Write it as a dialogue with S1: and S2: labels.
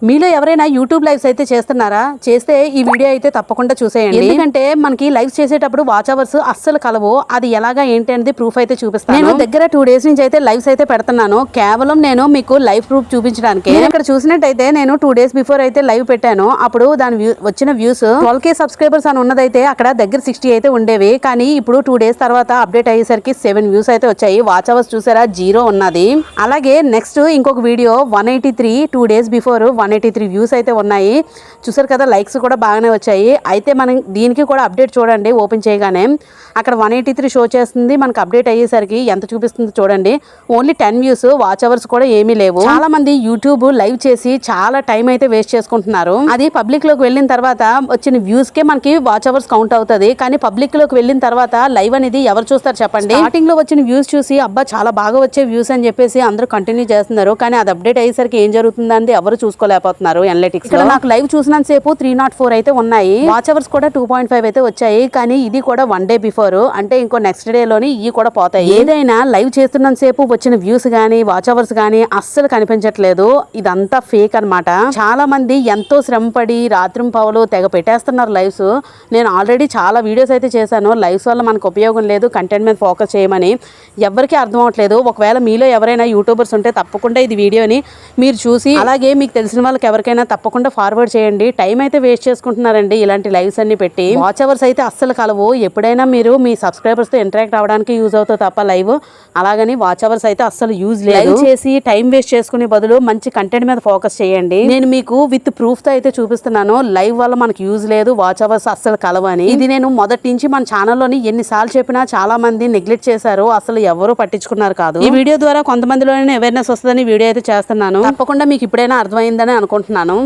S1: మీలో ఎవరైనా YouTube lives అయితే చేస్తున్నారా? చేస్తే ఈ వీడియో అయితే తప్పకుండా చూసేయండి. ఎందుకంటే మనకి లైవ్స్ చేసేటప్పుడు వాచ్ అవర్స్ అస్సలు కలవు. అది ఎలాగా ఏంటి అనేది ప్రూఫ్ అయితే చూపిస్తాను. నేను దగ్గర 2 days నుంచి అయితే లైవ్స్ అయితే పెడుతున్నాను. కేవలం నేను మీకు లైవ్ ప్రూఫ్ చూపించడానికి. ఇక్కడ చూసినట్టయితే నేను 2 days బిఫోర్ అయితే లైవ్ పెట్టాను. అప్పుడు దాని వచ్చిన వ్యూస్ 12K సబ్స్క్రైబర్స్ అని ఉన్నదైతే అక్కడ దగ్గర 60 అయితే ఉండేవి. కానీ ఇప్పుడు 2 days తర్వాత అప్డేట్ అయ్యేసరికి 7 వ్యూస్ అయితే వచ్చాయి. వాచ్ అవర్స్ చూసారా 0 ఉన్నది. అలాగే నెక్స్ట్ ఇంకొక వీడియో 183 2 days బిఫోర్ 183 వ్యూస్ అయితే ఉన్నాయి. చూసారు కదా, లైక్స్ కూడా బాగానే వచ్చాయి. అయితే మనం దీనికి కూడా అప్డేట్ చూడండి. ఓపెన్ చేయగానే అక్కడ 183 షో చేస్తుంది. మనకు అప్డేట్ అయ్యేసరికి ఎంత చూపిస్తుంది చూడండి. ఓన్లీ 10 వ్యూస్, వాచ్ అవర్స్ కూడా ఏమీ లేవు. చాలా మంది యూట్యూబ్ లైవ్ చేసి చాలా టైం అయితే వేస్ట్ చేసుకుంటున్నారు. అది పబ్లిక్ లోకి వెళ్ళిన తర్వాత వచ్చిన వ్యూస్ కే మనకి వాచ్ అవర్స్ కౌంట్ అవుతుంది. కానీ పబ్లిక్ లోకి వెళ్ళిన తర్వాత లైవ్ అనేది ఎవరు చూస్తారు చెప్పండి? స్టార్టింగ్ లో వచ్చిన వ్యూస్ చూసి అబ్బా చాలా బాగా వచ్చే వ్యూస్ అని చెప్పేసి అందరూ కంటిన్యూ చేస్తున్నారు. కానీ అది అప్డేట్ అయ్యేసరికి ఏం జరుగుతుందండి ఎవరు చూసుకోలేకపోతున్నారు. అనలిటిక్స్ ఇక్కడ నాకు లైవ్ చూసినంత సేపు 304 అయితే ఉన్నాయి. వాచ్ అవర్స్ కూడా 2.5 అయితే వచ్చాయి. కానీ ఇది కూడా 1 day బిఫోర్, అంటే ఇంకో నెక్స్ట్ డే లోని ఇవి కూడా పోతాయి. ఏదైనా లైవ్ చేస్తున్నంత సేపు వచ్చిన వ్యూస్ గానీ వాచ్ అవర్స్ గానీ అస్సలు కనిపించట్లేదు. ఇదంతా ఫేక్ అన్నమాట. చాలా మంది ఎంతో శ్రమపడి రాత్రింపవలు తెగ పెట్టేస్తున్నారు లైవ్స్. నేను ఆల్రెడీ చాలా వీడియోస్ అయితే చేశాను. లైవ్స్ వల్ల మనకు ఉపయోగం లేదు, కంటెంట్ మీద ఫోకస్ చేయమని. ఎవరికి అర్థం అవట్లేదు. ఒకవేళ మీలో ఎవరైనా యూట్యూబర్స్ ఉంటే తప్పకుండా ఇది వీడియోని మీరు చూసి అలాగే మీకు తెలిసిన వాళ్ళకి ఎవరికైనా తప్పకుండా ఫార్వర్డ్ చేయండి. టైం అయితే వేస్ట్ చేసుకుంటున్నారండి ఇలాంటి లైవ్స్ అన్ని పెట్టి. వాచ్ అవర్స్ అయితే అస్సలు కలవు. ఎప్పుడైనా మీరు మీ సబ్స్క్రైబర్స్ తో ఇంటరాక్ట్ అవ్వడానికి యూజ్ అవుతుంది తప్ప లైవ్, అలాగని వాచ్ అవర్స్ అయితే అస్సలు యూజ్ లేదు. లైవ్ చేసి టైం వేస్ట్ చేసుకునే బదులు మంచి కంటెంట్ మీద ఫోకస్ చేయండి. నేను మీకు విత్ ప్రూఫ్ తో అయితే చూపిస్తున్నాను. లైవ్ వల్ల మనకు యూజ్ లేదు, వాచ్ అవర్స్ అస్సలు కలవని. ఇది నేను మొదటి నుంచి మన ఛానల్లోని ఎన్నిసార్లు చెప్పినా చాలా మంది నెగ్లెక్ట్ చేశారు. అసలు ఎవరు పట్టించుకున్నారు కాదు. ఈ వీడియో ద్వారా కొంతమందిలోనే అవేర్నెస్ వస్తుందని వీడియో అయితే చేస్తున్నాను. తప్పకుండా మీకు ఇప్పుడైనా అర్థమైందని అనుకుంటున్నాను.